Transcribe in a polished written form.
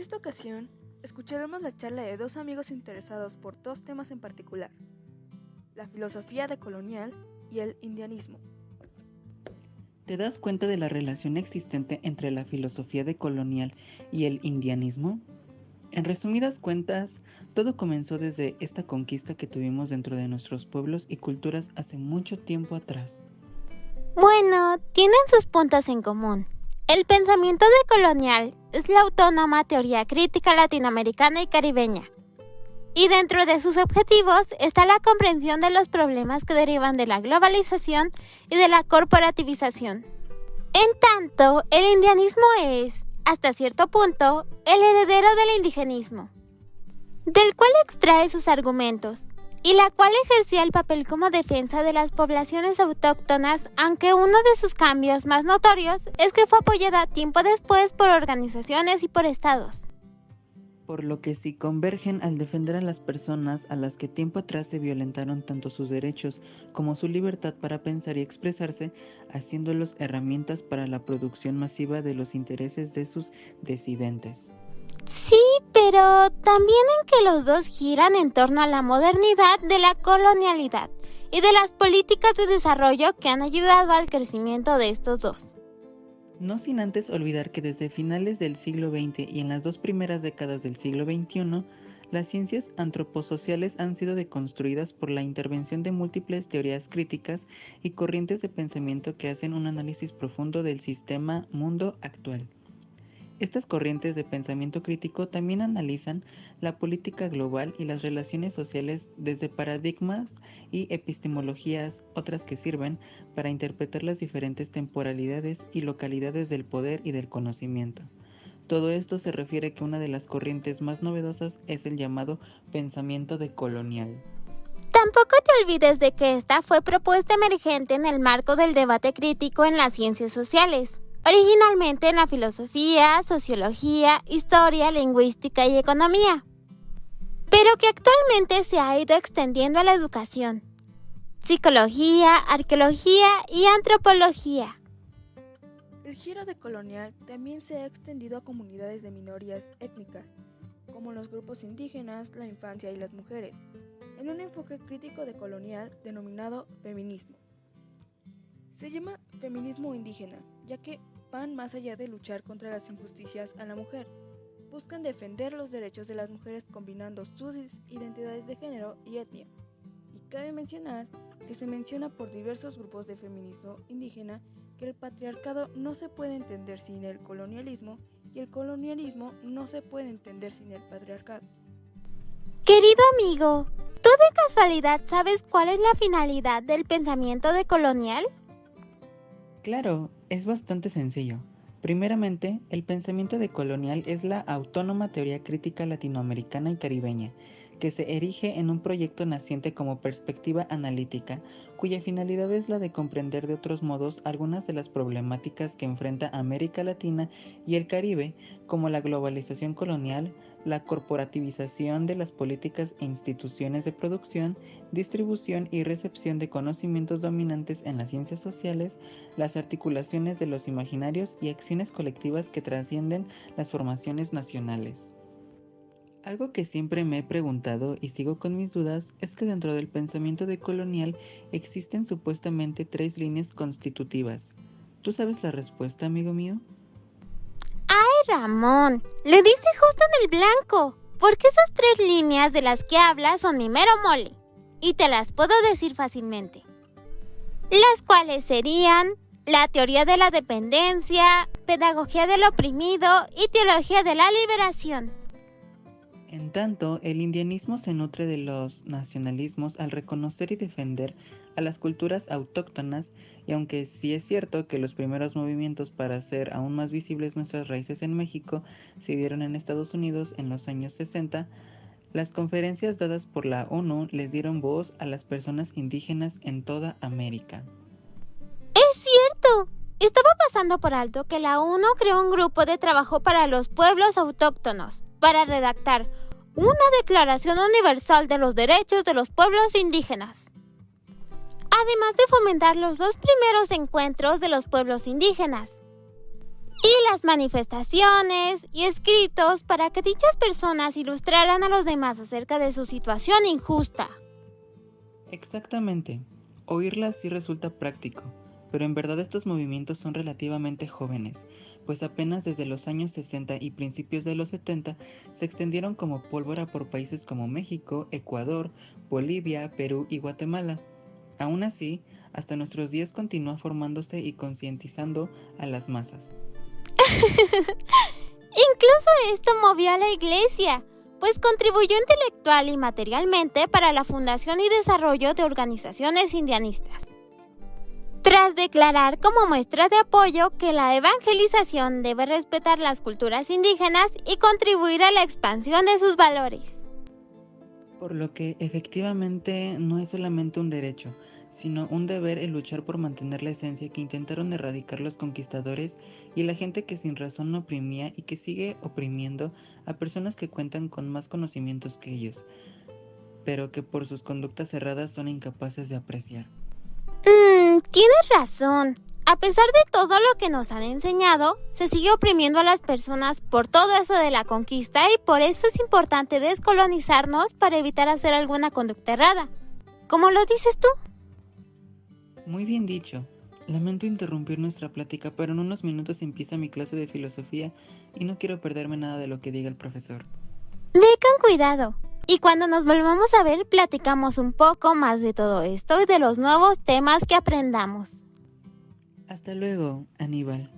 esta ocasión, escucharemos la charla de dos amigos interesados por dos temas en particular: la filosofía decolonial y el indianismo. ¿Te das cuenta de la relación existente entre la filosofía decolonial y el indianismo? En resumidas cuentas, todo comenzó desde esta conquista que tuvimos dentro de nuestros pueblos y culturas hace mucho tiempo atrás. Bueno, tienen sus puntos en común. El pensamiento decolonial es la autónoma teoría crítica latinoamericana y caribeña. Y dentro de sus objetivos está la comprensión de los problemas que derivan de la globalización y de la corporativización. En tanto, el indianismo es, hasta cierto punto, el heredero del indigenismo, del cual extrae sus argumentos, y la cual ejercía el papel como defensa de las poblaciones autóctonas, aunque uno de sus cambios más notorios es que fue apoyada tiempo después por organizaciones y por estados. Por lo que sí convergen al defender a las personas a las que tiempo atrás se violentaron tanto sus derechos como su libertad para pensar y expresarse, haciéndolos herramientas para la producción masiva de los intereses de sus disidentes. Sí, pero también en que los dos giran en torno a la modernidad de la colonialidad y de las políticas de desarrollo que han ayudado al crecimiento de estos dos. No sin antes olvidar que desde finales del siglo XX y en las dos primeras décadas del siglo XXI, las ciencias antroposociales han sido deconstruidas por la intervención de múltiples teorías críticas y corrientes de pensamiento que hacen un análisis profundo del sistema mundo actual. Estas corrientes de pensamiento crítico también analizan la política global y las relaciones sociales desde paradigmas y epistemologías, otras que sirven para interpretar las diferentes temporalidades y localidades del poder y del conocimiento. Todo esto se refiere que una de las corrientes más novedosas es el llamado pensamiento decolonial. Tampoco te olvides de que esta fue propuesta emergente en el marco del debate crítico en las ciencias sociales. Originalmente en la filosofía, sociología, historia, lingüística y economía, pero que actualmente se ha ido extendiendo a la educación, psicología, arqueología y antropología. El giro decolonial también se ha extendido a comunidades de minorías étnicas, como los grupos indígenas, la infancia y las mujeres, en un enfoque crítico decolonial denominado feminismo. Se llama feminismo indígena, ya que van más allá de luchar contra las injusticias a la mujer. Buscan defender los derechos de las mujeres combinando sus identidades de género y etnia. Y cabe mencionar que se menciona por diversos grupos de feminismo indígena que el patriarcado no se puede entender sin el colonialismo y el colonialismo no se puede entender sin el patriarcado. Querido amigo, ¿tú de casualidad sabes cuál es la finalidad del pensamiento decolonial? Claro, es bastante sencillo. Primeramente, el pensamiento decolonial es la autónoma teoría crítica latinoamericana y caribeña, que se erige en un proyecto naciente como perspectiva analítica, cuya finalidad es la de comprender de otros modos algunas de las problemáticas que enfrenta América Latina y el Caribe, como la globalización colonial, la corporativización de las políticas e instituciones de producción, distribución y recepción de conocimientos dominantes en las ciencias sociales, las articulaciones de los imaginarios y acciones colectivas que trascienden las formaciones nacionales. Algo que siempre me he preguntado y sigo con mis dudas es que dentro del pensamiento decolonial existen supuestamente 3 líneas constitutivas. ¿Tú sabes la respuesta, amigo mío? Ramón, le diste justo en el blanco, porque esas 3 líneas de las que hablas son mi mero mole, y te las puedo decir fácilmente. Las cuales serían la teoría de la dependencia, pedagogía del oprimido y teología de la liberación. En tanto, el indianismo se nutre de los nacionalismos al reconocer y defender a las culturas autóctonas, y aunque sí es cierto que los primeros movimientos para hacer aún más visibles nuestras raíces en México se dieron en Estados Unidos en los años 60, las conferencias dadas por la ONU les dieron voz a las personas indígenas en toda América. ¡Es cierto! Estaba pasando por alto que la ONU creó un grupo de trabajo para los pueblos autóctonos, para redactar una Declaración Universal de los Derechos de los Pueblos Indígenas. Además de fomentar los 2 primeros encuentros de los pueblos indígenas. y las manifestaciones y escritos para que dichas personas ilustraran a los demás acerca de su situación injusta. Exactamente. Oírlas sí resulta práctico, pero en verdad estos movimientos son relativamente jóvenes, pues apenas desde los años 60 y principios de los 70 se extendieron como pólvora por países como México, Ecuador, Bolivia, Perú y Guatemala. Aún así, hasta nuestros días continúa formándose y concientizando a las masas. Incluso esto movió a la iglesia, pues contribuyó intelectual y materialmente para la fundación y desarrollo de organizaciones indianistas. Tras declarar como muestra de apoyo que la evangelización debe respetar las culturas indígenas y contribuir a la expansión de sus valores. Por lo que efectivamente no es solamente un derecho, sino un deber el luchar por mantener la esencia que intentaron erradicar los conquistadores y la gente que sin razón oprimía y que sigue oprimiendo a personas que cuentan con más conocimientos que ellos, pero que por sus conductas erradas son incapaces de apreciar. Tienes razón. A pesar de todo lo que nos han enseñado, se sigue oprimiendo a las personas por todo eso de la conquista y por eso es importante descolonizarnos para evitar hacer alguna conducta errada. ¿Cómo lo dices tú? Muy bien dicho. Lamento interrumpir nuestra plática, pero en unos minutos empieza mi clase de filosofía y no quiero perderme nada de lo que diga el profesor. Ve con cuidado. Y cuando nos volvamos a ver, platicamos un poco más de todo esto y de los nuevos temas que aprendamos. Hasta luego, Aníbal.